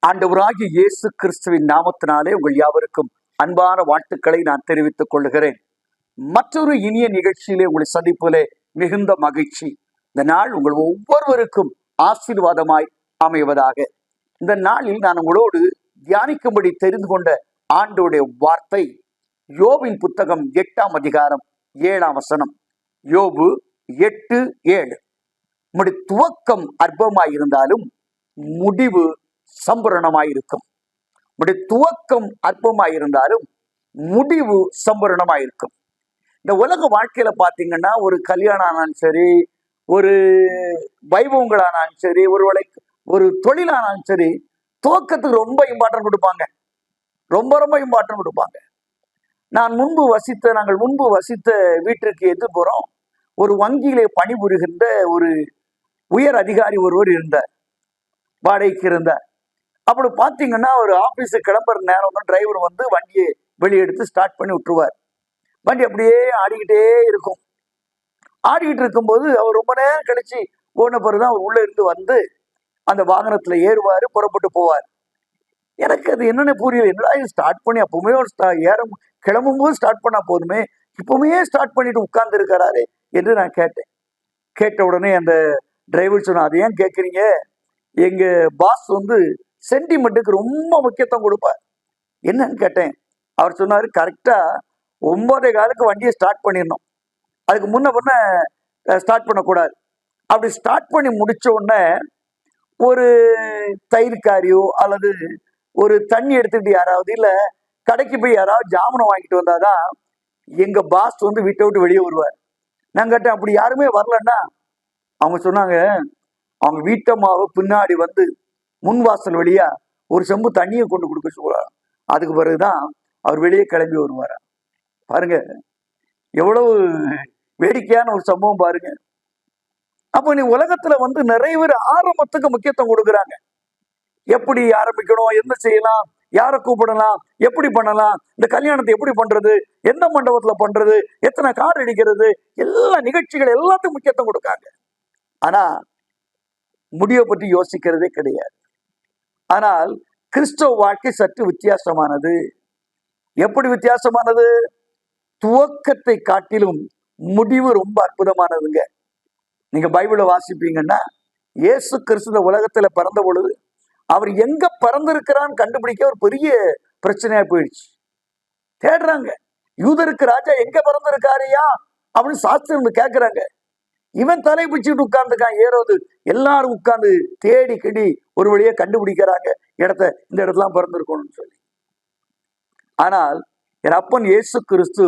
ஆண்டவராகிய இயேசு கிறிஸ்துவின் நாமத்தினாலே உங்கள் யாவருக்கும் அன்பான வாழ்த்துக்களை நான் தெரிவித்துக் கொள்கிறேன். மற்றொரு இனிய நிகழ்ச்சியிலே உங்களை சந்திப்பிலே மிகுந்த மகிழ்ச்சி. இந்த நாள் உங்கள் ஒவ்வொருவருக்கும் ஆசீர்வாதமாய் அமைவதாக. இந்த நாளில் நான் உங்களோடு தியானிக்கும்படி தெரிந்து கொண்ட ஆண்டோடைய வார்த்தை யோபின் புத்தகம் 8ஆம் அதிகாரம் 7ஆம் வசனம். யோபு 8:7. உம்முடைய துவக்கம் அற்பமாயிருந்தாலும் முடிவு சம்பூரணமாயிருக்கும். உடைய துவக்கம் அற்பமாயிருந்தாலும் முடிவு சம்பூரணமாயிருக்கும். இந்த உலக வாழ்க்கையில பாத்தீங்கன்னா, ஒரு கல்யாணம் ஆனாலும் சரி, ஒரு வைபவங்களானாலும் சரி, ஒரு தொழிலானாலும் சரி, துவக்கத்துக்கு ரொம்ப இம்பார்ட்டன்ட் கொடுப்பாங்க. ரொம்ப இம்பார்ட்டன்ட் கொடுப்பாங்க. நாங்கள் முன்பு வசித்த வீட்டிற்கு எதிர்புறம் ஒரு வங்கியிலே பணிபுரிகின்ற ஒரு உயர் அதிகாரி ஒருவர் இருந்தார், வாடகைக்கு இருந்தார். அப்படி பார்த்தீங்கன்னா, ஒரு ஆஃபீஸுக்கு கிளம்புற நேரம் தான் டிரைவர் வந்து வண்டியை வெளியே எடுத்து ஸ்டார்ட் பண்ணி விட்டுருவார். வண்டி அப்படியே ஆடிக்கிட்டே இருக்கும். ஆடிக்கிட்டு இருக்கும்போது அவர் ரொம்ப நேரம் கழிச்சு போன பிறகுதான் அவர் உள்ளே இருந்து வந்து அந்த வாகனத்தில் ஏறுவார், புறப்பட்டு போவார். எனக்கு அது என்னென்ன புரியல. என்னடா இது ஸ்டார்ட் பண்ணி அப்பவுமே ஒரு கிளம்பும் போது ஸ்டார்ட் பண்ணா போதுமே, இப்பவுமே ஸ்டார்ட் பண்ணிட்டு உட்கார்ந்து இருக்கிறாரு என்று நான் கேட்டேன். கேட்ட உடனே அந்த டிரைவர் சொன்னா, அதை ஏன் கேட்குறீங்க, எங்க பாஸ் வந்து சென்டிமெண்ட்டுக்கு ரொம்ப முக்கியத்துவம் கொடுப்பார். என்னன்னு கேட்டேன். அவர் சொன்னார், கரெக்டா 9:15 வண்டியை ஸ்டார்ட் பண்ணிடணும், அதுக்கு முன்ன ஸ்டார்ட் பண்ணக்கூடாது. அப்படி ஸ்டார்ட் பண்ணி முடிச்ச உடனே ஒரு தயிர்காரியோ அல்லது ஒரு தண்ணி எடுத்துக்கிட்டு யாராவது இல்ல கடைக்கு போய் யாராவது ஜாமனை வாங்கிட்டு வந்தாதான் எங்க பாஸ் வந்து வீட்டை விட்டு வெளியே வருவார். நான் கேட்டேன், அப்படி யாருமே வரலன்னா? அவங்க சொன்னாங்க, அவங்க வீட்டம்மாவை பின்னாடி வந்து முன்வாசல் வழியா ஒரு செம்பு தண்ணியை கொண்டு கொடுக்க சொல்றாரு. அதுக்கு பிறகுதான் அவர் வெளியே கிளம்பி வருவார். பாருங்க, எவ்வளவு வேடிக்கையான ஒரு சம்பவம் பாருங்க. அப்போ நீ உலகத்துல வந்து நிறைய பேர் ஆரம்பத்துக்கு முக்கியத்துவம் கொடுக்குறாங்க. எப்படி ஆரம்பிக்கணும், என்ன செய்யலாம், யாரை கூப்பிடலாம், எப்படி பண்ணலாம், இந்த கல்யாணத்தை எப்படி பண்றது, எந்த மண்டபத்துல பண்றது, எத்தனை கார் அடிக்கிறது, எல்லா நிகழ்ச்சிகள் எல்லாத்துக்கும் முக்கியத்துவம் கொடுக்காங்க. ஆனா முடிவை பற்றி யோசிக்கிறதே கிடையாது. ஆனால் கிறிஸ்தவ வாழ்க்கை சற்று வித்தியாசமானது. எப்படி வித்தியாசமானது? துவக்கத்தை காட்டிலும் முடிவு ரொம்ப அற்புதமானதுங்க. நீங்க பைபிளை வாசிப்பீங்கன்னா, இயேசு கிறிஸ்து உலகத்துல பிறந்த பொழுது அவர் எங்க பிறந்திருக்கிறான்னு கண்டுபிடிக்க ஒரு பெரிய பிரச்சனையா போயிடுச்சு. தேடுறாங்க, யூதருக்கு ராஜா எங்க பிறந்திருக்காருயா அப்படின்னு சாஸ்திரம் கேட்கிறாங்க. இவன் தலை பிடிச்சிட்டு உட்கார்ந்துக்கான் ஏரோது. எல்லாரும் உட்கார்ந்து தேடி கடி ஒரு வழியை கண்டுபிடிக்கிறாங்க, இந்த இடத்துலாம் பிறந்திருக்கணும்னு சொல்லி. ஆனால் என் அப்பன் இயேசு கிறிஸ்து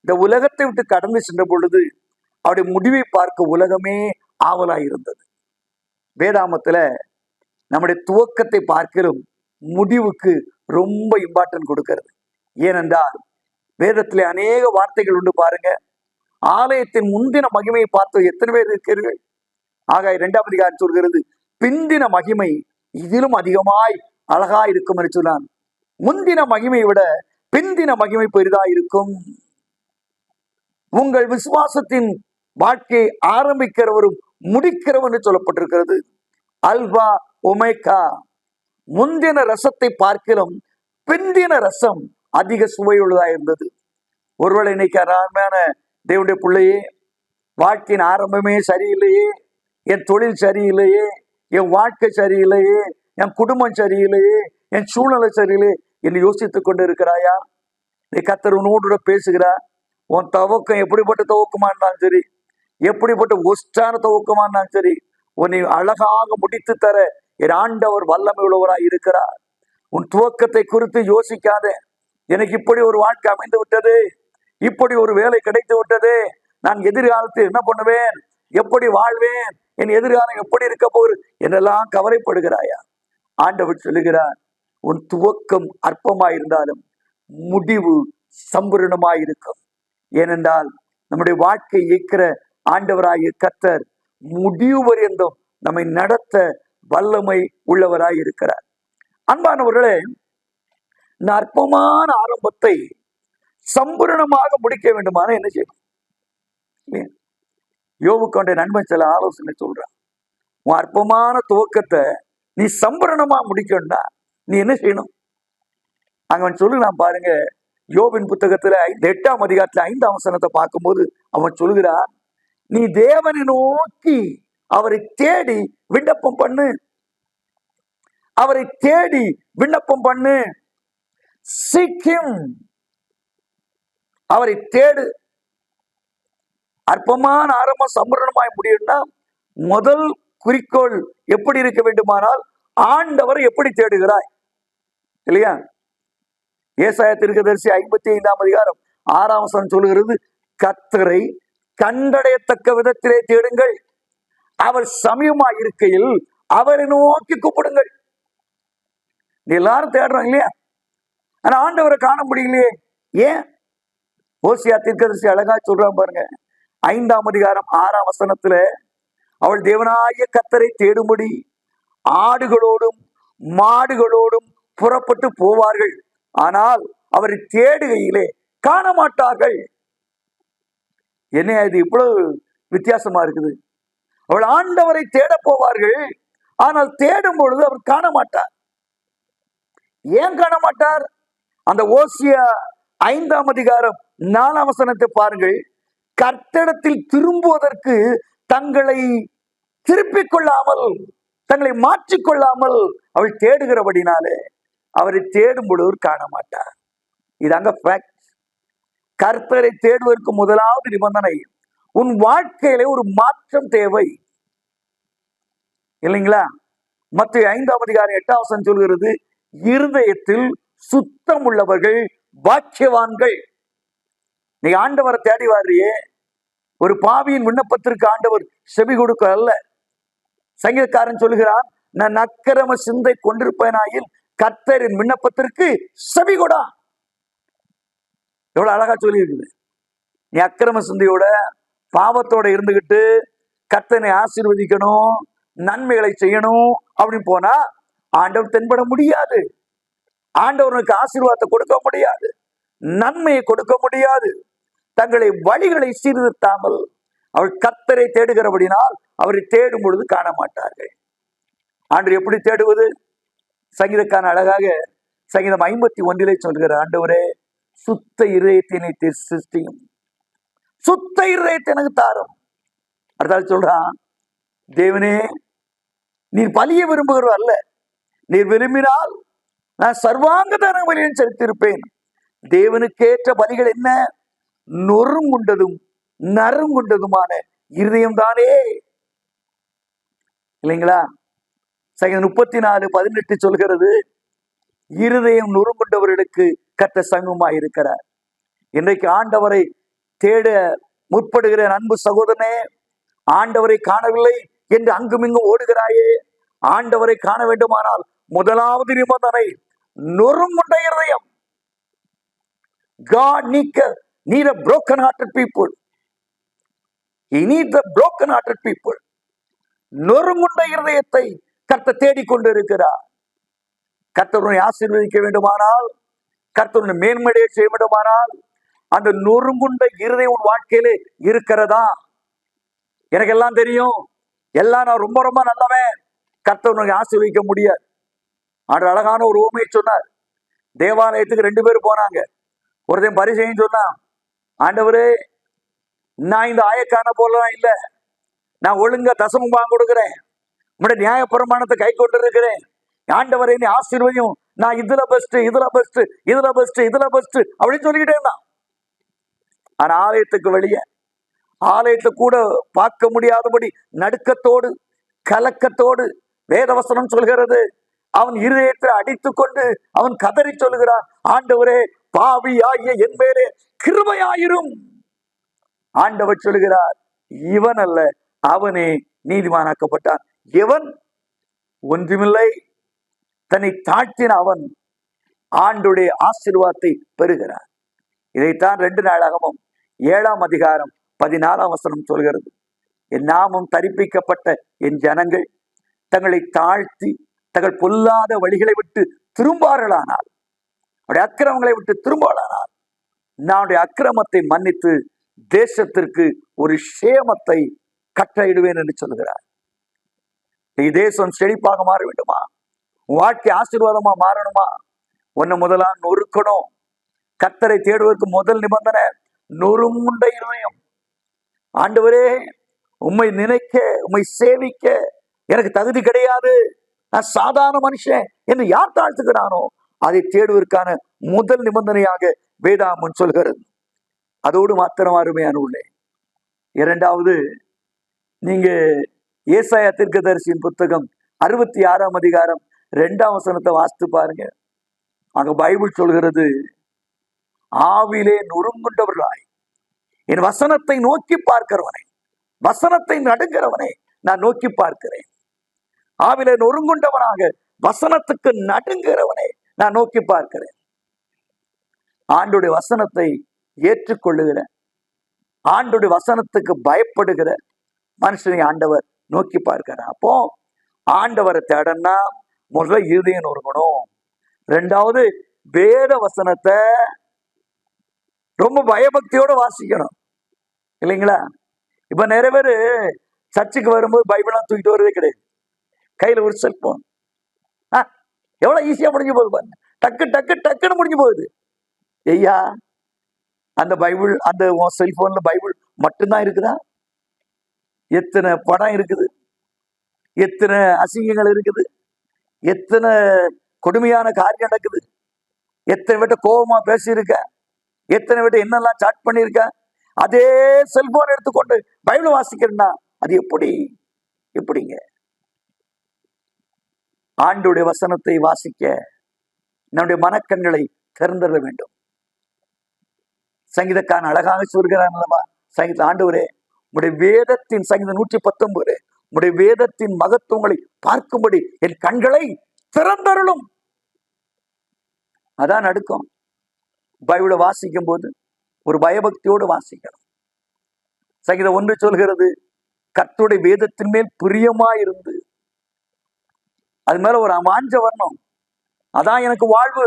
இந்த உலகத்தை விட்டு கடந்து சென்ற பொழுது அவருடைய முடிவை பார்க்க உலகமே ஆவலாயிருந்தது. வேதாமத்துல நம்முடைய துவக்கத்தை பார்க்கலும் முடிவுக்கு ரொம்ப இம்பார்ட்டன்ட் கொடுக்கிறது. ஏனென்றால் வேதத்திலே அநேக வார்த்தைகள் உண்டு பாருங்க. ஆலயத்தின் முந்தின மகிமையை பார்த்து எத்தனை பேர் இருக்கிறீர்கள்? ஆகாய் 2ஆம் அதிகாரம் சொல்கிறது, பிந்தின மகிமை இதிலும் அதிகமாய் அழகா இருக்கும் என்று சொன்னான். முந்தின மகிமையை விட பிந்தின மகிமை பெரிதா இருக்கும். உங்கள் விசுவாசத்தின் வாழ்க்கையை ஆரம்பிக்கிறவரும் முடிக்கிறவர் என்று சொல்லப்பட்டிருக்கிறது. அல்வா ஒமேகா. முந்தின ரசத்தை பார்க்கலாம் பிந்தின ரசம் அதிக சுவையுள்ளதா இருந்தது. ஒருவேளை இன்னைக்கு அருமையான தேவனுடைய பிள்ளையே, வாழ்க்கையின் ஆரம்பமே சரியில்லையே, என் தொழில் சரியில்லையே, என் வாழ்க்கை சரியில்லையே, என் குடும்பம் சரியில்லையே, என் சூழ்நிலை சரியில்லையே என்று யோசித்துக் கொண்டு இருக்கிறாயா? நீ கர்த்தர் உன்னோடு பேசுகிறார். உன் துவக்கம் எப்படிப்பட்ட துவக்கமா இருந்தாலும் சரி, எப்படிப்பட்ட ஒஸ்டான துவக்கமா இருந்தாலும் சரி, உன்னை அழகாக முடித்து தர என் ஆண்டவர் வல்லமை உள்ளவராய் இருக்கிறார். உன் துவக்கத்தை குறித்து யோசிக்காத. எனக்கு இப்படி ஒரு வாழ்க்கை அமைந்து விட்டது, இப்படி ஒரு வேலை கிடைத்து விட்டது, நான் எதிர்காலத்தில் என்ன பண்ணுவேன், எப்படி வாழ்வேன், என் எதிர்காலம் எப்படி இருக்க போகுது என்னெல்லாம் கவலைப்படுகிறாயா? ஆண்டவர் சொல்லுகிறார், உன் துவக்கம் அற்பமாயிருந்தாலும் முடிவு சம்பூரணமாயிருக்கும். ஏனென்றால் நம்முடைய வாழ்க்கை இயக்கிற ஆண்டவராகிய கர்த்தர் முடிவு பரியந்தம் நம்மை நடத்த வல்லமை உள்ளவராய் இருக்கிறார். அன்பானவர்களே, இந்த அற்பமான ஆரம்பத்தை சம்பூரணமாக முடிக்க வேண்டுமான என்ன செய்யணும்? யோபுக்கு நண்பன் சில ஆலோசனை சொல்றான். உன் அற்பமான துவக்கத்தை நீ சம்பூரணமா முடிக்கணும்னா நீ என்ன செய்யணும்? அவன் சொல்லுகிறான் பாருங்க, யோபின் புத்தகத்துல 8ஆம் அதிகாரத்துல 5ஆம் வசனத்தை பார்க்கும்போது அவன் சொல்லுகிறான், நீ தேவனை நோக்கி அவரை தேடி விண்ணப்பம் பண்ணு, அவரை தேடி விண்ணப்பம் பண்ணு, seek him, அவரை தேடு. அற்பமான ஆரம்பம் சம்பூர்ணமாய் முடியும்னா முதல் குறிக்கோள் எப்படி இருக்க வேண்டுமானால், ஆண்டவரை எப்படி தேடுகிறாய் இல்லையா? ஏசாயா தீர்க்கதரிசி 55ஆம் அதிகாரம் 6ஆம் வசனம் சொல்லுகிறது, கர்த்தரை கண்டடையத்தக்க விதத்திலே தேடுங்கள், அவர் சமயமாய் இருக்கையில் அவரை நோக்கி கூப்பிடுங்கள். எல்லாரும் தேடுறோம் இல்லையா? ஆனா ஆண்டவரை காண முடியலையே. ஏன்? ஓசியா தீர்க்கதரிசி அழகா சொல்றான் பாருங்க, 5ஆம் அதிகாரம் 6ஆம் வசனத்துல, அவள் தேவனாகிய கர்த்தரை தேடும்படி ஆடுகளோடும் மாடுகளோடும் புறப்பட்டு போவார்கள், ஆனால் அவரை தேடுகையிலே காண மாட்டார்கள். என்ன இது இவ்வளவு வித்தியாசமா இருக்குது? அவள் ஆண்டவரை தேட போவார்கள், ஆனால் தேடும் பொழுது அவர் காண மாட்டார். ஏன் காண மாட்டார்? அந்த ஓசியா 5ஆம் அதிகாரம் 4ஆம் வசனத்தை பாருங்கள், கர்த்தரிடத்தில் திரும்புவதற்கு தங்களை திருப்பிக் கொள்ளாமல், தங்களை மாற்றிக்கொள்ளாமல் அவள் தேடுகிறபடினாலே அவரை தேடும் பொழுது காண மாட்டார். இதாங்க ஃபேக்ட். கர்த்தரை தேடுவதற்கு முதலாவது நிபந்தனை, உன் வாழ்க்கையில ஒரு மாற்றம் தேவை இல்லைங்களா? மத்தேயு 5ஆம் அதிகாரம் 8ஆம் வசனம் சொல்கிறது, இருதயத்தில் சுத்தம் உள்ளவர்கள் பாக்கியவான்கள். நீ ஆண்டவரை தேடி வாரியே, ஒரு பாவியின் விண்ணப்பத்திற்கு ஆண்டவர் செவி கொடுக்க அல்ல. சங்கீதக்காரன் சொல்லுகிறான், நான் அக்கிரம சிந்தை கொண்டிருப்பேனாயில் கர்த்தரின் விண்ணப்பத்திற்கு செவி கொடா. எவ்வளவு அழகா சொல்லி இருக்குது. நீ அக்கிரம சிந்தையோட பாவத்தோட இருந்துகிட்டு கர்த்தனை ஆசீர்வதிக்கணும், நன்மைகளை செய்யணும் அப்படின்னு போனா ஆண்டவர் தென்பட முடியாது. ஆண்டவனுக்கு ஆசீர்வாதத்தை கொடுக்க முடியாது, நன்மையை கொடுக்க முடியாது. தங்களை வழிகளை சீர்திருத்தாமல் அவள் கர்த்தரை தேடுகிறபடினால் அவரை தேடும் பொழுது காண மாட்டார்கள். ஆண்டவர் எப்படி தேடுவது? சங்கீதக்காரன் அழகாக சங்கீதம் 51 சொல்கிற, ஆண்டவரே சுத்த இதயத்தினை சிருஷ்டியும், சுத்த இதயத்தை எனக்கு தாரும். அடுத்தால் சொல்றான், தேவனே நீர் பலிய விரும்புகிறவர் அல்ல, நீர் விரும்பினால் நான் சர்வாங்க தன பலியும் செலுத்தியிருப்பேன். தேவனுக்கேற்ற பலிகள் என்ன? நொறுங்குண்டதும் நறுங்குண்டதுமான இருதயம் தானே இல்லைங்களா? சங்கீதம் 34:18 சொல்கிறது, இருதயம் நொறுங்குண்டவர்களுக்கு கர்த்தர் சமீபமாய் இருக்கிறார். இன்றைக்கு ஆண்டவரை தேட முற்படுகிற அன்பு சகோதரனே, ஆண்டவரை காணவில்லை என்று அங்குமிங்கும் ஓடுகிறாயே, ஆண்டவரை காண வேண்டுமானால் முதலாவது நிபந்தனை நொறுங்குண்ட இருதயம். God need a broken hearted people. He needs the broken hearted people. நொறுங்குண்ட இருதயத்தை கர்த்தர் தேடிக்கொண்டு இருக்கிறார். கர்த்தருடைய ஆசீர்வதிக்க வேண்டுமானால், கர்த்தருடைய மேன்மையை செய்ய வேண்டுமானால், அந்த நொறுங்குண்ட இருதயம் உன் வாழ்க்கையிலே இருக்கிறதா? எனக்கு எல்லாம் தெரியும், எல்லாம் நான் ரொம்ப ரொம்ப நல்லவன், கர்த்தருடைய ஆசீர்வதிக்க முடியாது. ஆண்டு அழகான ஒரு உவமையை சொன்னார். தேவாலயத்துக்கு 2 பேர் போனாங்க. ஒருத்தன் பரிசேயன் சொன்னான், ஆண்டவரே நான் இந்த ஆயக்கான போலாம் இல்ல, நான் ஒழுங்கா தசமம் வாங்க கொடுக்கிறேன், உங்களுடைய நியாய பிரமாணத்தை கை கொண்டு இருக்கிறேன், ஆண்டவரே நீ ஆசீர்வதியும், நான் இதுல பெஸ்ட் இதுல பெஸ்ட் இதுல பெஸ்ட் இதுல பெஸ்ட் அப்படின்னு சொல்லிக்கிட்டே இருந்தான். ஆனா ஆலயத்துக்கு வெளியே, ஆலயத்தை கூட பார்க்க முடியாதபடி நடுக்கத்தோடு கலக்கத்தோடு வேதவசனம் சொல்கிறது, அவன் இருதயத்தை அடித்துக் கொண்டு அவன் கதறி சொல்லுகிறான், ஆண்டவரே பாவியாகிய என் மேலே கிருபையாயிரும். ஆண்டவர் சொல்லுகிறார், இவன் அல்ல அவனே நீதிமானாக்கப்பட்டான். எவன்? ஒன்றுமில்லை, தன்னை தாழ்த்தின அவன் ஆண்டுடைய ஆசீர்வாதத்தை பெறுகிறார். இதைத்தான் 2 நாளாகமும் 7ஆம் அதிகாரம் 14ஆம் வசனம் சொல்கிறது, என் நாமம் தரிப்பிக்கப்பட்ட என் ஜனங்கள் தங்களை தாழ்த்தி தங்கள் பொல்லாத வழிகளை விட்டு திரும்பார்களானால், அவருடைய அக்கிரமங்களை விட்டு திரும்பார்களானால், நான் அக்கிரமத்தை மன்னித்து தேசத்திற்கு ஒரு சேமத்தை கட்டளையிடுவேன் என்று சொல்கிறார். தேசம் செழிப்பாக மாற வேண்டுமா? உன் வாழ்க்கை ஆசீர்வாதமா மாறணுமா? உன்னை முதலா நொறுக்கணும். கர்த்தரை தேடுவதற்கு முதல் நிபந்தனை நொறுங்குண்ட இருதயம். ஆண்டவரே, உம்மை நினைக்க, உம்மை சேவிக்க எனக்கு தகுதி கிடையாது, நான் சாதாரண மனுஷன் என்று யார் தாழ்த்துக்கிறானோ அதை தேடுவதற்கான முதல் நிபந்தனையாக வேதாகமம் சொல்கிறது. அதோடு மாத்திரம் அருமையான உள்ளே. இரண்டாவது, நீங்க ஏசாயா தீர்க்கதரிசியின் புத்தகம் 66ஆம் அதிகாரம் 2ஆம் வசனத்தை வாசித்து பாருங்க. அங்க பைபிள் சொல்கிறது, ஆவிலே நொறுங்குண்டவர்களாய் என் வசனத்தை நோக்கி பார்க்கிறவனை, வசனத்தை நடுங்கிறவனை நான் நோக்கி பார்க்கிறேன். ஆவிலே நொறுங்குண்டவனாக வசனத்துக்கு நடுங்கிறவனை நான் நோக்கி பார்க்கிறேன். ஆண்டுடைய வசனத்தை ஏற்றுக்கொள்ளுகிற, ஆண்டுடைய வசனத்துக்கு பயப்படுகிற மனுஷனை ஆண்டவர் நோக்கி பார்க்கிறார். அப்போ ஆண்டவரை தேடனா முதல்ல இருதயம் நொறுங்கணும். ரெண்டாவது, வேத வசனத்தை ரொம்ப பயபக்தியோட வாசிக்கணும், இல்லைங்களா? இப்ப நிறைய பேர் சர்ச்சுக்கு வரும்போது பைபிள்லாம் தூக்கிட்டு வரதே கிடையாது. கையில ஒரு செல்போன், எவ்வளவு ஈஸியா முடிஞ்சு போகுது பாருங்க. டக்கு டக்கு டக்குன்னு முடிஞ்சு போகுது. ஐயா, அந்த பைபிள், அந்த செல்போன்ல பைபிள் மட்டும்தான் இருக்குதா? எத்தனை படம் இருக்குது, எத்தனை அசிங்கங்கள் இருக்குது, எத்தனை கொடுமையான காரியம் நடக்குது, எத்தனை பேட்ட கோபமா பேசியிருக்க, எத்தனை பேட்ட என்னெல்லாம் சாட் பண்ணியிருக்க. அதே செல்போன் எடுத்துக்கொண்டு பைபிள் வாசிக்கிறேன்னா அது எப்படிங்க? ஆண்டுடைய வசனத்தை வாசிக்க நம்முடைய மனக்கண்களை திறந்துட வேண்டும். சங்கீதக்காரன் அழகாக சொல்கிறான் அல்லவா, சங்கீத ஆண்டவரே, உடைய வேதத்தின், சங்கீதம் 119, உடைய வேதத்தின் மகத்துவங்களை பார்க்கும்படி என் கண்களை திறந்தருளும். அதான் நடுக்கம். பைபிளை வாசிக்கும் போது ஒரு பயபக்தியோடு வாசிக்கணும். சங்கீதம் 1 சொல்கிறது, கர்த்தருடைய வேதத்தின் மேல் பிரியமாயிருந்து அது மேல ஒரு வாஞ்ச வரணும். அதான் எனக்கு வாழ்வு.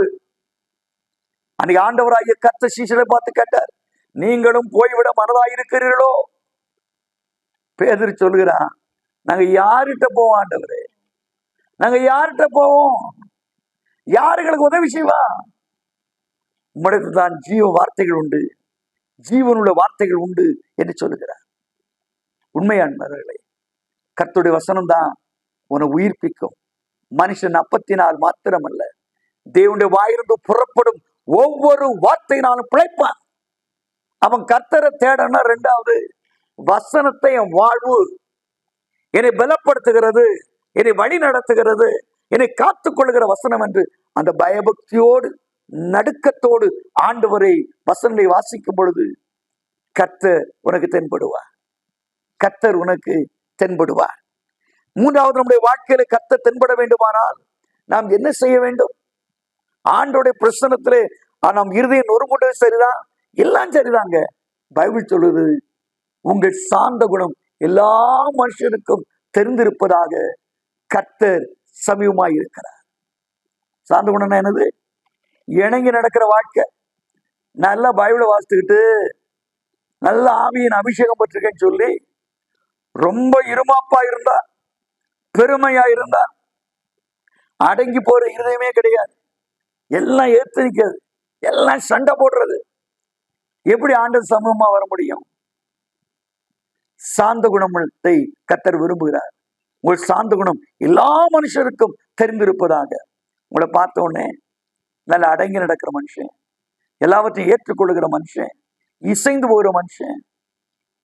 அன்னைக்கு ஆண்டவராகிய கர்த்தர் சீஷரை பார்த்து கேட்டார், நீங்களும் போய்விட மனதாயிருக்கிறீர்களோ? பேதுரு சொல்கிறான், நாங்க யார்கிட்ட போவோம் ஆண்டவரே? நாங்க யார்கிட்ட போவோம்? யாருங்களுக்கு உதவி செய்வா? உம்மிடத்து தான் ஜீவ வார்த்தைகள் உண்டு, ஜீவனுள்ள வார்த்தைகள் உண்டு என்று சொல்லுகிறார். உண்மையானவர்களே, கர்த்தருடைய வசனம் தான் உன்னை உயிர்ப்பிக்கும். மனுஷன் அப்பத்தினால் மாத்திரமல்ல, தேவனுடைய வாயிலிருந்து புறப்படும் ஒவ்வொரு வார்த்தையினாலும் பிழைப்பான். அவன் கர்த்தரை தேடனா. ரெண்டாவது, வசனத்தை என் வாழ்வு என்னை பலப்படுத்துகிறது, என்னை வழி நடத்துகிறது, என்னை காத்துக் கொள்ளுகிற வசனம் என்று அந்த பயபக்தியோடு நடுக்கத்தோடு ஆண்டவரை வசனங்களை வாசிக்கும் பொழுது கர்த்தர் உனக்கு தென்படுவார். கர்த்தர் உனக்கு தென்படுவார். மூன்றாவது, நம்முடைய வாழ்க்கையில கர்த்தர் தென்பட வேண்டுமானால் நாம் என்ன செய்ய வேண்டும்? ஆண்டோடைய பிரசனத்திலே நாம் இருதயம் நொறுங்குண்டது சரிதான், எல்லாம் சரிதாங்க. பைபிள் சொல்லுது, உங்கள் சாந்த குணம் எல்லா மனுஷருக்கும் தெரிந்திருப்பதாக கர்த்தர் சமீபமாய் இருக்கிறார். சாந்த குணம்னா என்னது? இணங்கி நடக்கிற வாழ்க்கை. நல்லா பைபிளை வாசித்துக்கிட்டு நல்ல ஆவியின் அபிஷேகம் பெற்றிருக்கேன்னு சொல்லி ரொம்ப இருமாப்பா இருந்தா, பெருமையா இருந்தா, அடங்கி போற இருதயமே கிடையாது. எல்லாம் ஏத்து நிற்கிறது, எல்லாம் சண்டை போடுறது. எப்படி ஆண்டவர் சமூகமா வர முடியும்? சாந்த குணத்தை கர்த்தர் விரும்புகிறார். உங்கள் சாந்த குணம் எல்லா மனுஷருக்கும் தெரிந்திருப்பதாக. உங்களை பார்த்த உடனே நல்ல அடங்கி நடக்கிற மனுஷன், எல்லாவற்றையும் ஏற்றுக்கொள்ளுகிற மனுஷன், இசைந்து போகிற மனுஷன்,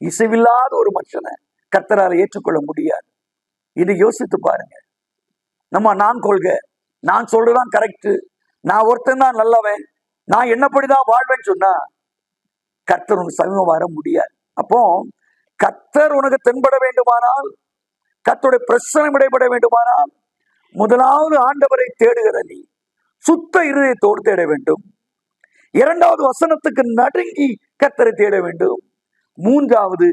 இசைவில்லாத ஒரு மனுஷனை கர்த்தரால் ஏற்றுக்கொள்ள முடியாது. இதை யோசித்து பாருங்க. நான் கொள்கை, நான் சொல்றதுதான் கரெக்ட், நான் ஒருத்தன் தான் நல்லவன், நான் என்னப்படிதான் வாழ்வேன்னு சொன்னா கர்த்தர் உனக்கு சமீபம் வர முடியாது. அப்போ கர்த்தர் உனக்கு தென்பட வேண்டுமானால், கர்த்தருடைய பிரசனம் இடைபட வேண்டுமானால், முதலாவது ஆண்டவரை தேடுகிற நீ சுத்த இருதயத்தோடு தேட வேண்டும். இரண்டாவது, வசனத்துக்கு நடுங்கி கர்த்தரை தேட வேண்டும். மூன்றாவது,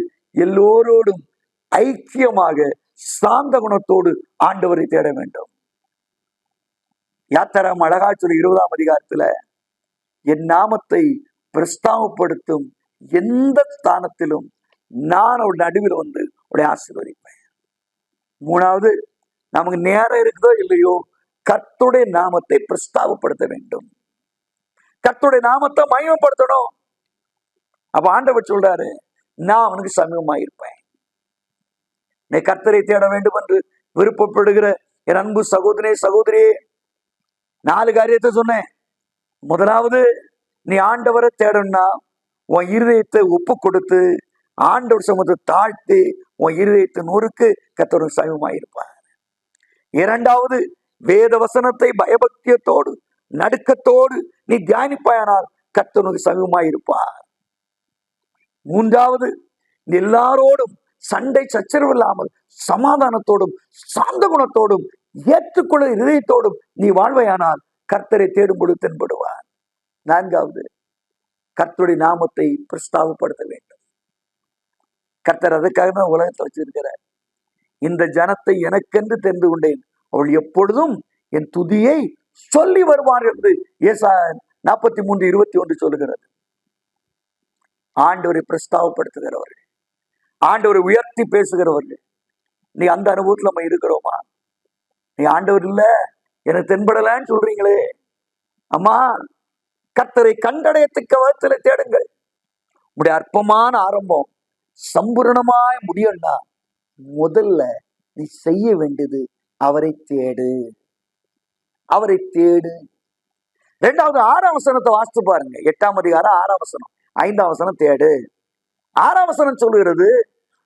எல்லோரோடும் ஐக்கியமாக சாந்த குணத்தோடு ஆண்டவரை தேட வேண்டும். யாத்திராம் அழகா சொல்லி 20ஆம் அதிகாரத்துல, என் நாமத்தை பிரஸ்தாபப்படுத்தும் எந்த ஸ்தானத்திலும் நான் அவருடைய நடுவில் வந்து உடைய ஆசீர்வதிப்பேன். மூணாவது, நமக்கு நேரம் இருக்குதோ இல்லையோ, கர்த்தருடைய நாமத்தை பிரஸ்தாபப்படுத்த வேண்டும், கர்த்தருடைய நாமத்தை மகிமைப்படுத்தணும். அப்ப ஆண்டவர் சொல்றாரு, நான் அவனுக்கு சமீபமாயிருப்பேன். நீ கர்த்தரை தேட வேண்டும் என்று விருப்பப்படுகிற என் அன்பு சகோதரே சகோதரியே, 4 காரியத்தை சொன்னேன். முதலாவது, நீ ஆண்டவரை தேடணும்னா உன் இருதயத்தை ஒப்பு கொடுத்து ஆண்டவர் சமூகத்தை தாழ்த்தி உன் இருதயத்தை நொறுக்கு கர்த்தருக்கு சமீபமாயிருப்பார். இரண்டாவது, வேத வசனத்தை பயபக்தியத்தோடு நடுக்கத்தோடு நீ தியானிப்பாயானால் கர்த்தருக்கு சமீபமாயிருப்பார். மூன்றாவது, எல்லாரோடும் சண்டை சச்சரவு இல்லாமல் சமாதானத்தோடும் சாந்த குணத்தோடும் ஏற்றுக்கொள்ள இதயத்தோடும் நீ வாழ்வையானால் கர்த்தரை தேடும்பொழுது தென்படுவார். நான்காவது, கர்த்தருடைய நாமத்தை பிரஸ்தாபப்படுத்த வேண்டும். கர்த்தர் அதுக்காக தான் உலகத்தை வச்சிருக்கிறார். இந்த ஜனத்தை எனக்கென்று தெரிந்து கொண்டேன், அவள் எப்பொழுதும் என் துதியை சொல்லி வருவார் என்று ஏசாயா 43:21 சொல்லுகிறது. ஆண்டவரை பிரஸ்தாபப்படுத்துகிறவர்கள், ஆண்டவரை உயர்த்தி பேசுகிறவர்கள். நீ அந்த அனுபவத்துல நம்ம இருக்கிறோமா? நீ ஆண்டவர் இல்ல எனக்கு தென்படலன்னு சொல்றீங்களே, அம்மா கர்த்தரை கண்டடையத்தக்க விதத்துல தேடுங்கள். உடைய அற்பமான ஆரம்பம் சம்பூரணமாய் முடியும்னா முதல்ல நீ செய்ய வேண்டியது அவரை தேடு, அவரை தேடு. 2வது 6ஆம் வசனத்தை வாசித்து பாருங்க. 8ஆம் அதிகாரம் 6ஆம் வசனம், 5ஆம் வசனம் தேடு. 6ஆம் வசனம் சொல்லுகிறது,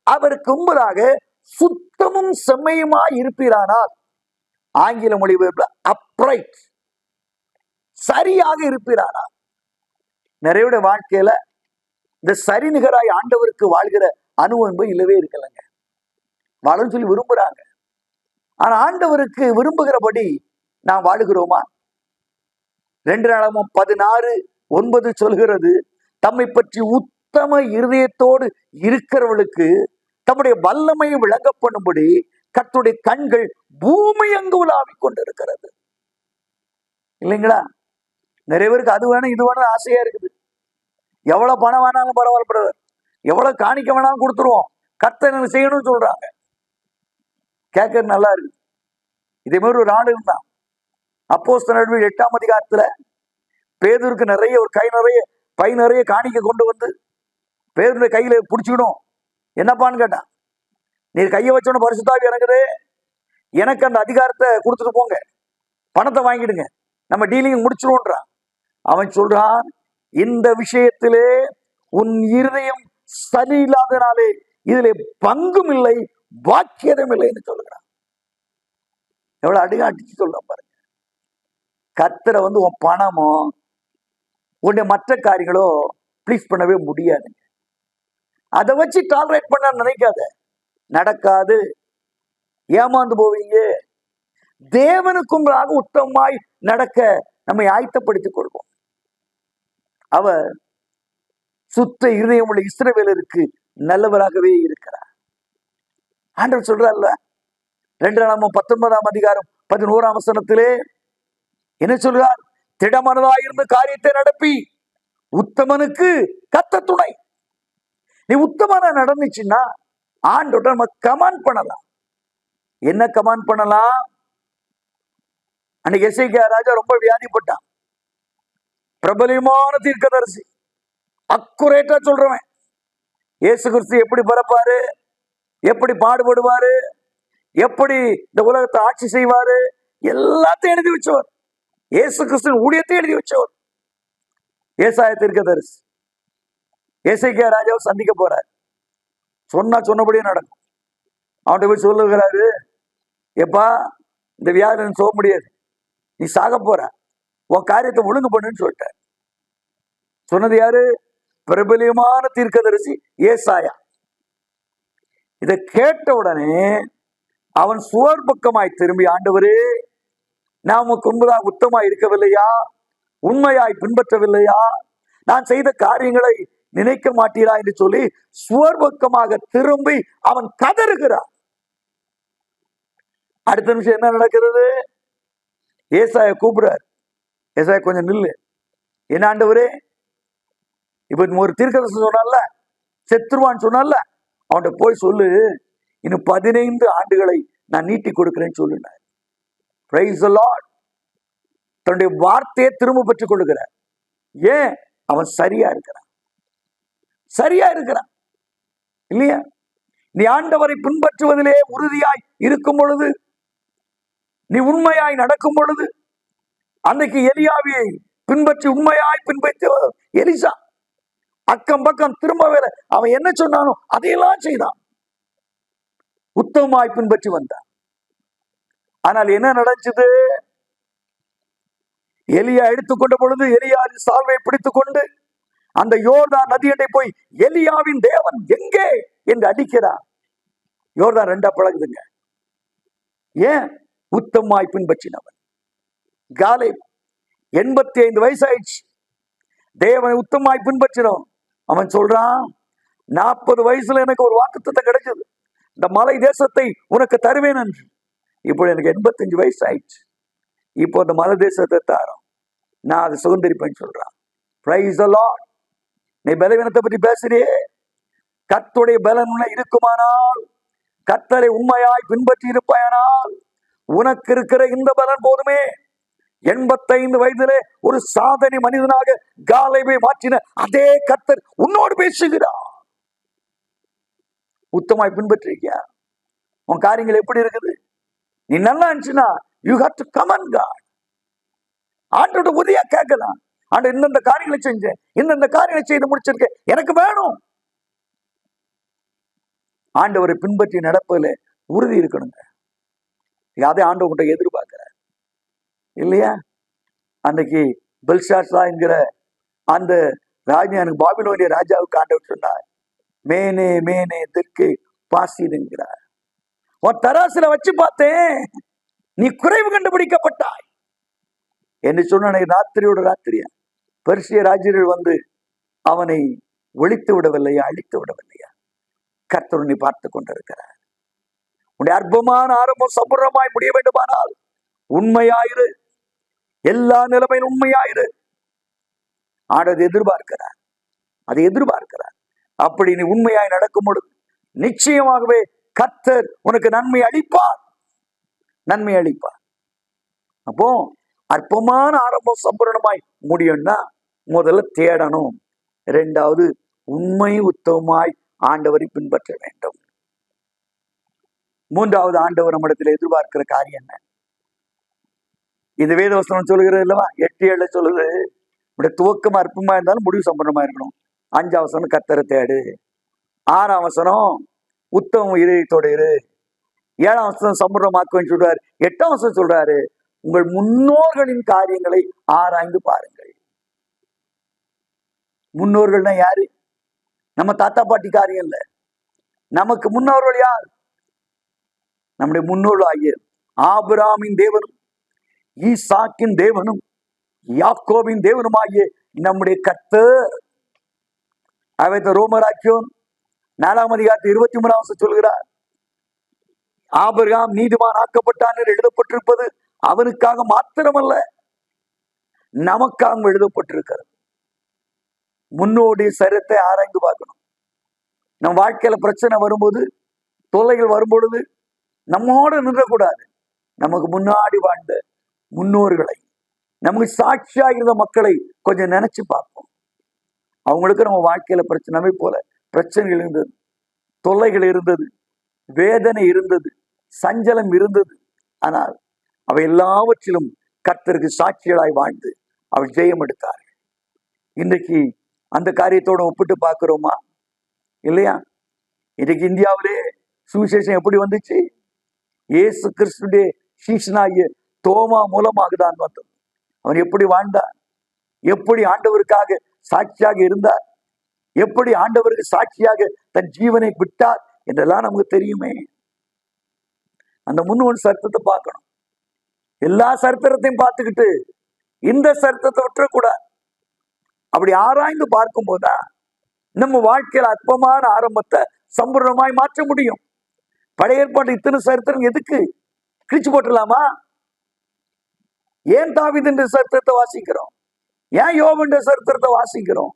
அவருக்கு முன்பதாக சுத்தமும் செம்மையுமாய் இருப்பீரானால், ஆங்கில மொழிபெயர்ப்புல அப்ரைட், சரியாக இருப்பீரானால். நிறைய வாழ்க்கையில இந்த சரிநிகராய் ஆண்டவருக்கு வாழ்கிற அனுபவம் இல்லவே இருக்கலங்க. வாழன்னு சொல்லி விரும்புறாங்க, ஆனா ஆண்டவருக்கு விரும்புகிறபடி நாம் வாழுகிறோமா? 2 நாளாகமம் 16:9 சொல்கிறது, தம்மை பற்றி உத்தம இருதயத்தோடு இருக்கிறவர்களுக்கு தம்முடைய வல்லமையை விளங்க பண்ணும்படி கர்த்தருடைய கண்கள் பூமி அங்கு உலாவிக் கொண்டிருக்கிறது. இல்லைங்களா? நிறைய பேருக்கு அது வேணும் இது வேணும் ஆசையா இருக்குது. எவ்வளவு பணம் வேணாலும் பரவாயில்ல பிரதர், எவ்வளவு காணிக்க வேணாலும் கொடுத்துருவோம், கர்த்தர் செய்யணும்னு சொல்றாங்க. கேட்கறது நல்லா இருக்கு. இதே மாதிரி ஒரு ஆள் இருந்தான். அப்போஸ்தலர் நடவடிக்கைகள் 8ஆம் அதிகாரத்துல பேதுருக்கு நிறைய ஒரு பை நிறைய காணிக்க கொண்டு வந்து பேதுருடைய கையில பிடிச்சிக்கணும். என்னப்பான்னு கேட்டான். நீர் கையை வச்சோன்னு பரிசுத்தாவி இறங்குது, எனக்கு அந்த அதிகாரத்தை கொடுத்துட்டு போங்க, பணத்தை வாங்கிடுங்க, நம்ம டீலிங் முடிச்சிருவோன்றான். அவன் சொல்றான், இந்த விஷயத்திலே உன் இருதயம் சரியில்லாதனாலே இதிலே பங்கும் இல்லை பாக்கியதும் இல்லைன்னு சொல்லுகிறான். எவ்வளவு அடிச்சு சொல்ல பாருங்க. கர்த்தரை உன் பணமோ உன்னுடைய மற்ற காரியங்களோ ப்ளீஸ் பண்ணவே முடியாது. அதை வச்சு டாலரேட் பண்ண நினைக்காத, நடக்காது, ஏமாந்து போவீங்க. தேவனுக்கும் உத்தமமாய் நடக்க நம்மை ஆயத்தப்படுத்திக் கொள்வோம். அவர் சுத்த இருதயம் உள்ள இஸ்ரவேலருக்கு நல்லவராகவே இருக்கிறார். ஆண்டவர் சொல்றார்ல, 2 நாளாகமம் 19ஆம் அதிகாரம் 11ஆம் வசனத்திலே என்ன சொல்றார்? திடமனதாயிருந்த காரியத்தை நடப்பி உத்தமனுக்கு கர்த்தர் துணை. நீ உத்தமனா நடந்துச்சுன்னா ஆண்டவர் நம்ம கமாண்ட் பண்ணலாம். என்ன கமாண்ட் பண்ணலாம்? அன்னைக்கு எசேக்கியா ராஜா ரொம்ப வியாதிப்பட்டான். பிரபலமான தீர்க்கதரிசி, அக்குரேட்டா சொல்றவன். இயேசு கிறிஸ்து எப்படி பிறப்பாரு, எப்படி பாடுபடுவாரு, எப்படி இந்த உலகத்தை ஆட்சி செய்வாரு, எல்லாத்தையும் எழுதி வச்சவர். இயேசு கிறிஸ்துவின் ஊழியத்தை எழுதி வச்சவர் ஏசாயா தீர்க்கதரிசி. எசேக்கியா ராஜாவை சந்திக்க போறார். சொன்னபடியே நடக்கும். அவன்கிட்ட போய் சொல்லுகிறாரு, எப்பா இந்த வியாதி போக முடியாது, நீ சாக போற, உன் காரியத்தை ஒழுங்கு பண்ணுன்னு சொல்லிட்டார். சொன்னது யாரு? பிரபலியமான தீர்க்கதரிசி ஏசாயா. இதை கேட்ட உடனே அவன் சுவர் பக்கமாய் திரும்பி, ஆண்டவரே நான் உமக்கு முன்பதாக உத்தமாய் இருக்கவில்லையா, உண்மையாய் பின்பற்றவில்லையா, நான் செய்த காரியங்களை நினைக்க மாட்டீரா என்று சொல்லி சுவர் பக்கமாக திரும்பி அவன் கதறுகிறான். அடுத்த நிமிஷம் என்ன நடக்கிறது? ஏசாயா கூப்பிடுறார். ஏசாயா கொஞ்சம் நில்லு, என்ன ஆண்டவரே, இப்ப ஒரு தீர்க்கதரிசி சொன்னால செத்துருவான்னு சொன்னால, அவன்கிட்ட போய் சொல்லு, இன்னும் 15 ஆண்டுகளை நான் நீட்டி கொடுக்கிறேன்னு சொல்லுனார். Praise the Lord. தன்னுடைய வார்த்தையை திரும்ப பெற்றுக் கொள்ளுகிறார். ஏன்? அவன் சரியா இருக்கிறான், சரியா இருக்கிறான் இல்லையா? நீ ஆண்டவரை பின்பற்றுவதிலே உறுதியாய் இருக்கும் பொழுது, நீ உண்மையாய் நடக்கும் பொழுது, அன்னைக்கு எலியாவை பின்பற்றி உண்மையாய் பின்பற்றி எலிசா அக்கம் பக்கம் திரும்ப வேற அவன் என்ன சொன்னானோ அதையெல்லாம் செய்தான், உத்தமமாய் பின்பற்றி வந்தான். ஆனால் என்ன நடந்தது? எலியா எடுத்துக்கொண்ட பொழுது எலியா சால்வை பிடித்துக் கொண்டு அந்த யோர்தான் நதியண்டை போய் எலியாவின் தேவன் எங்கே என்று அடிக்கிறார். யோர்தான் ரெண்டா பழகுதுங்க. ஏன்? உத்தமமாய் பின்பற்றினவன். காலேப் 85 வயசாயிடுச்சு, தேவனை உத்தமமாய் பின்பற்றினவன். அவன் சொல்றான், 40 வயசுல எனக்கு ஒரு வாக்குத்தத்தம் கிடைச்சது, இந்த மலை தேசத்தை உனக்கு தருவேன் என்று. இப்போ எனக்கு 85 வயசு ஆயிடுச்சு, இப்போ அந்த மலை தேசத்தை தாரோம், நான் அதை சுதந்திரிப்பேன்னு சொல்றான். Praise the Lord. நீ பலவீனத்தை பற்றி பேசுறியே, கர்த்தருடைய பலன் இருக்குமானால், கர்த்தரை உண்மையாய் பின்பற்றி இருப்பாயானால், உனக்கு இருக்கிற இந்த பலன் போதுமே. 85 வயதிலே ஒரு சாதனை மனிதனாக காலேபை மாற்றின அதே கர்த்தர் உன்னோடு பேசுகிறார். உத்தமாய் பின்பற்றிருக்கியா? உன் காரியங்கள் எப்படி இருக்குது? நீ நல்லா இருந்துச்சுன்னா you have to come and god. ஆண்டோட உதவியா கேட்கலாம், ஆண்டு இந்தந்த காரியங்களை செஞ்சேன், இந்தந்த காரியங்களை செய்து முடிச்சிருக்கேன், எனக்கு வேணும். ஆண்டவரை பின்பற்றி நடப்பதில் உறுதி இருக்கணுங்க. அதை ஆண்டவர்கிட்ட எதிர்பார்க்கிறார் இல்லையா? அன்னைக்கு பெல்ஷாத்சா என்கிற அந்த ராஜானுக்கு, பாபிலோனிய ராஜாவுக்கு ஆண்டவர் சொன்னார், மேனே மேனே தெற்கு பாசிடுங்கிறார். உன் தராசுல வச்சு பார்த்தேன், நீ குறைவு கண்டுபிடிக்கப்பட்டாய் என்று சொன்ன ராத்திரியோட ராத்திரியா பெர்சிய ராஜ்யர்கள் வந்து அவனை ஒழித்து விடவில்லையா, அழித்து விடவில்லையா? கர்த்தர் நீ பார்த்து கொண்டிருக்கிறார். உன்னுடைய அற்பமான ஆரம்பம் சம்பூர்ணமாய் முடிய வேண்டுமானால் உண்மையாயிரு, எல்லா நிலைமையும் உண்மையாயிரு. ஆண்டவர் எதிர்பார்க்கிறார், அதை எதிர்பார்க்கிறார். அப்படி நீ உண்மையாய் நடக்கும் பொழுது நிச்சயமாகவே கர்த்தர் உனக்கு நன்மை அளிப்பார், நன்மை அளிப்பார். அப்போ அற்பமான ஆரம்பம் சம்பூர்ணமாய் முடியும்னா முதல்ல தேடணும், இரண்டாவது உண்மை உத்தமமாய் ஆண்டவரை பின்பற்ற வேண்டும், மூன்றாவது ஆண்டவர் நம்மிடத்தில் எதிர்பார்க்கிற காரியம் என்ன? இது வேதவசனம் சொல்லுகிறது இல்லவா? 8:7 சொல்லுது, துவக்கம் அற்பமா இருந்தாலும் முடிவு சம்பூர்ணமா இருக்கணும். 5ஆம் வசனம் கர்த்தரை தேடு, 6ஆம் வசனம் உத்தம இதயத்தோடு இரு, 7ஆம் வசனம் சம்பூர்ணமாக்குன்னு சொல்றாரு, 8ஆம் வசனம் சொல்றாரு உங்கள் முன்னோர்களின் காரியங்களை ஆராய்ந்து பாருங்கள். முன்னோர்கள்னா யாரு? நம்ம தாத்தா பாட்டி காரியம் இல்ல, நமக்கு முன்னோர்கள் யார்? நம்முடைய முன்னோர்கள் ஆகிய ஆபிரகாமின் தேவனும் ஈசாக்கின் தேவனும் யாக்கோபின் தேவனும் ஆகிய நம்முடைய கர்த்தர். அவைத்த ரோமராக்கியோன் 4ஆம் அதிகாரத்தில் 23ஆம் வசனம் சொல்கிறார், ஆபிரகாம் நீதிமான் ஆக்கப்பட்டான் என்று எழுதப்பட்டிருப்பது அவனுக்காக மாத்திரமல்ல நமக்காக எழுதப்பட்டிருக்கிறது. முன்னோடைய சரித்தை ஆராய்ந்து பார்க்கணும். நம் வாழ்க்கையில பிரச்சனை வரும்போது, தொல்லைகள் வரும்பொழுது நம்மோடு நின்றக்கூடாது. நமக்கு முன்னாடி வாழ்ந்த முன்னோர்களை, நமக்கு சாட்சியா இருந்த மக்களை கொஞ்சம் நினைச்சு பார்ப்போம். அவங்களுக்கு நம்ம வாழ்க்கையில பிரச்சனை போல பிரச்சனைகள் இருந்தது, தொல்லைகள் இருந்தது, வேதனை இருந்தது, சஞ்சலம் இருந்தது. ஆனால் அவை எல்லாவற்றிலும் கர்த்தருக்கு சாட்சிகளாய் வாழ்ந்து அவள் ஜெயம் எடுத்தார்கள். இன்றைக்கு அந்த காரியத்தோட ஒப்பிட்டு பார்க்கிறோமா? இல்லையா? இன்றைக்கு இந்தியாவிலே சுவிசேஷம் எப்படி வந்துச்சு? இயேசு கிறிஸ்துடைய சீஷனாகிய தோமா மூலமாக தான் வந்தது. அவன் எப்படி வாழ்ந்தார், எப்படி ஆண்டவருக்காக சாட்சியாக இருந்தார், எப்படி ஆண்டவருக்கு சாட்சியாக தன் ஜீவனை விட்டார் என்றெல்லாம் நமக்கு தெரியுமே. அந்த முன்னோன் சரித்திரத்தை பார்க்கணும். எல்லா சரித்திரத்தையும் பார்த்துக்கிட்டு இந்த சரித்திரத்தை விட்டுறக்கூடாது. அப்படி ஆராய்ந்து பார்க்கும் போதுதான் நம்ம வாழ்க்கையில அற்பமான ஆரம்பத்தை சம்பூர்ணமாய் மாற்ற முடியும். பழைய ஏற்பாட்டு இத்தனை சரித்திரம் எதுக்கு? கிழிச்சு போட்டுடலாமா? ஏன் தாவீது என்ற சரித்திரத்தை வாசிக்கிறோம்? ஏன் யோபு என்ற சரித்திரத்தை வாசிக்கிறோம்?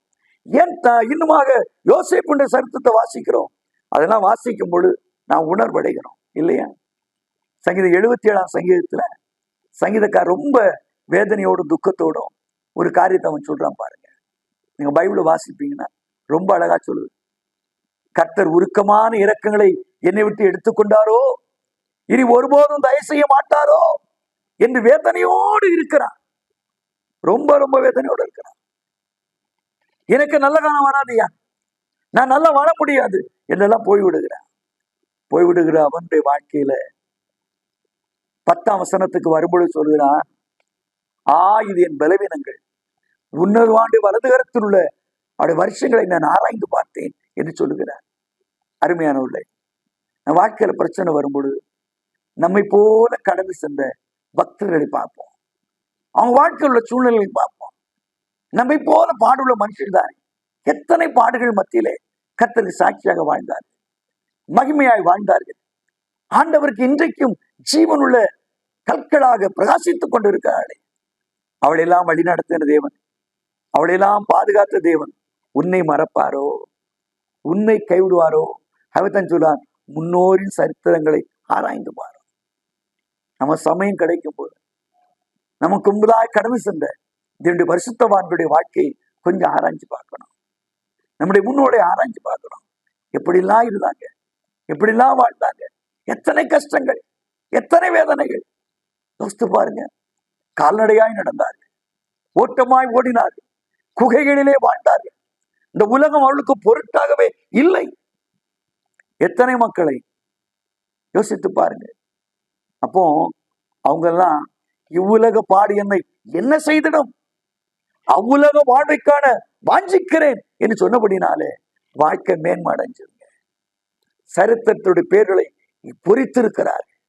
ஏன் இன்னுமாக யோசேப்பு என்ற சரித்திரத்தை வாசிக்கிறோம்? அதெல்லாம் வாசிக்கும் பொழுது நாம் உணர்வடைகிறோம் இல்லையா? சங்கீதம் 77ஆம் சங்கீதத்துல சங்கீதக்கார் ரொம்ப வேதனையோடும் துக்கத்தோடும் ஒரு காரியத்தை அவன் சொல்றான் பாருங்க. நீங்க பைபிளை வாசிப்பீங்கன்னா ரொம்ப அழகா சொல்லுது. கர்த்தர் உருக்கமான இரக்கங்களை என்னை விட்டு எடுத்துக்கொண்டாரோ, இனி ஒருபோதும் தயவு செய்ய மாட்டாரோ என்று வேதனையோடு இருக்கிறான். ரொம்ப ரொம்ப வேதனையோடு இருக்கிறான். எனக்கு நல்ல காலம் வராதியா, நான் நல்லா வாழ முடியாது என்றெல்லாம் போய்விடுகிற அவனுடைய வாழ்க்கையில 10ஆம் வசனத்துக்கு வரும்பொழுது சொல்கிறான், இது என் பலவீனங்கள், உன்னருவாண்டு வலது கரத்தில் உள்ள அவருடைய வருஷங்களை நான் ஆராய்ந்து பார்த்தேன் என்று சொல்லுகிறார். அருமையானவர்களே, நம் வாழ்க்கையில பிரச்சனை வரும்பொழுது நம்மை போல கடந்து சென்ற பக்தர்களை பார்ப்போம், அவங்க வாழ்க்கையில் உள்ள சூழ்நிலைகளை பார்ப்போம். நம்மை போல பாடுள்ள மனுஷன் தானே எத்தனை பாடுகள் மத்தியிலே கர்த்தருக்கு சாட்சியாக வாழ்ந்தார்கள், மகிமையாய் வாழ்ந்தார்கள். ஆண்டவருக்கு இன்றைக்கும் ஜீவனுள்ள கற்களாக பிரகாசித்துக் கொண்டிருக்கிறார்கள். அவளெல்லாம் வழிநடத்தின தேவன், அவளெல்லாம் பாதுகாத்த தேவன் உன்னை மறப்பாரோ, உன்னை கைவிடுவாரோ? அவன் சொல்றான், முன்னோரின் சரித்திரங்களை ஆராய்ந்து பாரு. நம்ம சமயம் கிடைக்கும் போது நமக்கு முன்பதாக கடந்து சென்ற இதனுடைய பரிசுத்தவான்களுடைய வாழ்க்கையை கொஞ்சம் ஆராய்ச்சி பார்க்கணும். நம்முடைய முன்னோரை ஆராய்ச்சி பார்க்கணும். எப்படிலாம் இருந்தாங்க, எப்படிலாம் வாழ்ந்தாங்க, எத்தனை கஷ்டங்கள், எத்தனை வேதனைகள். யோசித்து பாருங்க. கால்நடையாய் நடந்தார்கள், ஓட்டமாய் ஓடினார்கள், குகைகளிலே வாழ்ந்தார்கள். இந்த உலகம் அவளுக்கு பொருட்டாகவே இல்லை. எத்தனை மக்களை யோசித்து பாருங்க. அப்போ அவங்க எல்லாம் இவ்வுலக பாடு என்னை என்ன செய்திடும், அவ்வுலக வாழ்வைக்கான வாஞ்சிக்கிறேன் என்று சொன்னபடினாலே வாழ்க்கை மேன்மடைஞ்சிருங்க. சரித்திரத்துடைய பேர்களை பொறித்திருக்கிறார்கள்.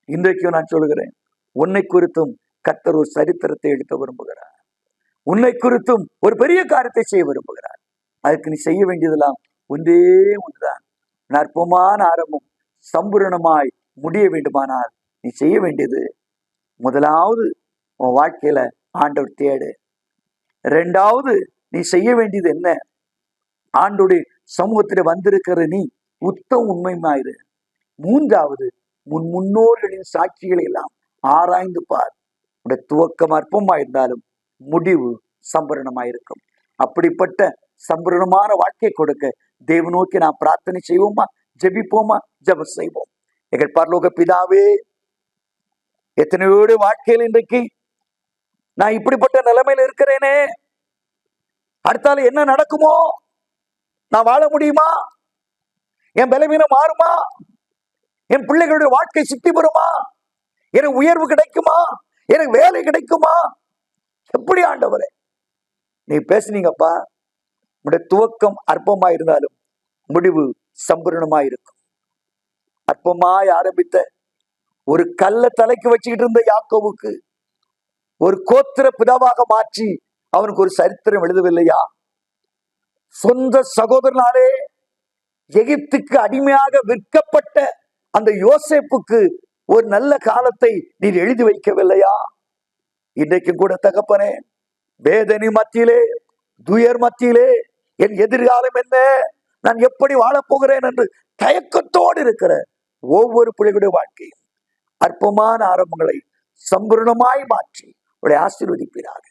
இன்றைக்கும் நான் சொல்கிறேன், உன்னை குறித்தும் கர்த்தர் ஒரு சரித்திரத்தை எடுக்க விரும்புகிறார். உன்னை குறித்தும் ஒரு பெரிய காரியத்தை செய்ய விரும்புகிறார். அதுக்கு நீ செய்ய வேண்டியதெல்லாம் ஒன்றே ஒன்றுதான். அற்பமான ஆரம்பம் சம்பூரணமாய் முடிய வேண்டுமானால் நீ செய்ய வேண்டியது, முதலாவது உன் வாழ்க்கையில ஆண்டவர் தேடு. 2வது நீ செய்ய வேண்டியது என்ன? ஆண்டோடைய சமூகத்தில வந்திருக்கிற நீ உத்தம் உண்மையுமாயிரு. 3வது முன்னோர்களின் சாட்சிகளை எல்லாம் ஆராய்ந்து பார். உடைய துவக்கம் அற்பமாயிருந்தாலும் முடிவு சம்பூரணமாயிருக்கும். அப்படிப்பட்ட சம்பூரணமான வாழ்க்கை கொடுக்க தேவ நோக்கி நாம் பிரார்த்தனை செய்வோமா, ஜெபிப்போமா? ஜெபம் செய்வோம். எங்கள் பரலோக பிதாவே, எத்தனையோடு வாழ்க்கையில் இன்றைக்கு நான் இப்படிப்பட்ட நிலைமையில இருக்கிறேனே, அடுத்தால என்ன நடக்குமோ, நான் வாழ முடியுமா, என் பலவீனம் மாறுமா, என் பிள்ளைகளுடைய வாழ்க்கை சித்தி பெறுமா, எனக்கு உயர்வு கிடைக்குமா, எனக்கு வேலை கிடைக்குமா, எப்படி ஆண்டவரே நீ பேசுனீங்கப்பா. உடைய துவக்கம் அற்பமாய் இருந்தாலும் முடிவு சம்பூரணமாய் இருக்கும். அற்பமாய் ஆரம்பித்த ஒரு கல்ல தலைக்கு வச்சுக்கிட்டு இருந்த யாக்கோவுக்கு ஒரு கோத்திர பிதாவாக மாற்றி அவனுக்கு ஒரு சரித்திரம் எழுதவில்லையா? சொந்த சகோதரனாலே எகிப்துக்கு அடிமையாக விற்கப்பட்ட அந்த யோசேப்புக்கு ஒரு நல்ல காலத்தை நீர் எழுதி வைக்கவில்லையா? இன்றைக்கும் கூட தகப்பனே, வேதனை மத்தியிலே, துயர் மத்தியிலே என் எதிர்காலம் என்ன, நான் எப்படி வாழப்போகிறேன் என்று தயக்கத்தோடு இருக்கிற ஒவ்வொரு பிள்ளைகளுடைய வாழ்க்கையும் அற்பமான ஆரம்பங்களை சம்பூர்ணமாய் மாற்றி அவருடைய ஆசீர்வதிப்பீராக.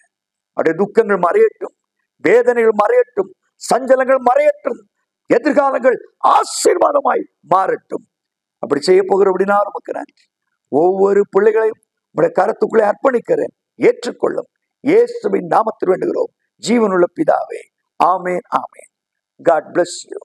அவருடைய துக்கங்கள் மறையட்டும், வேதனைகள் மறையட்டும், சஞ்சலங்கள் மறையட்டும், எதிர்காலங்கள் ஆசீர்வாதமாய் மாறட்டும். அப்படி செய்ய போகிற அப்படின்னா நமக்கு நன்றி. ஒவ்வொரு பிள்ளைகளையும் உடைய கரத்துக்குள்ளே அர்ப்பணிக்கிறேன், ஏற்றுக்கொள்ளும். இயேசுவின் நாமத்தில் வேண்டுகிறோம் ஜீவனுள்ள பிதாவே. ஆமேன், ஆமேன். God bless you.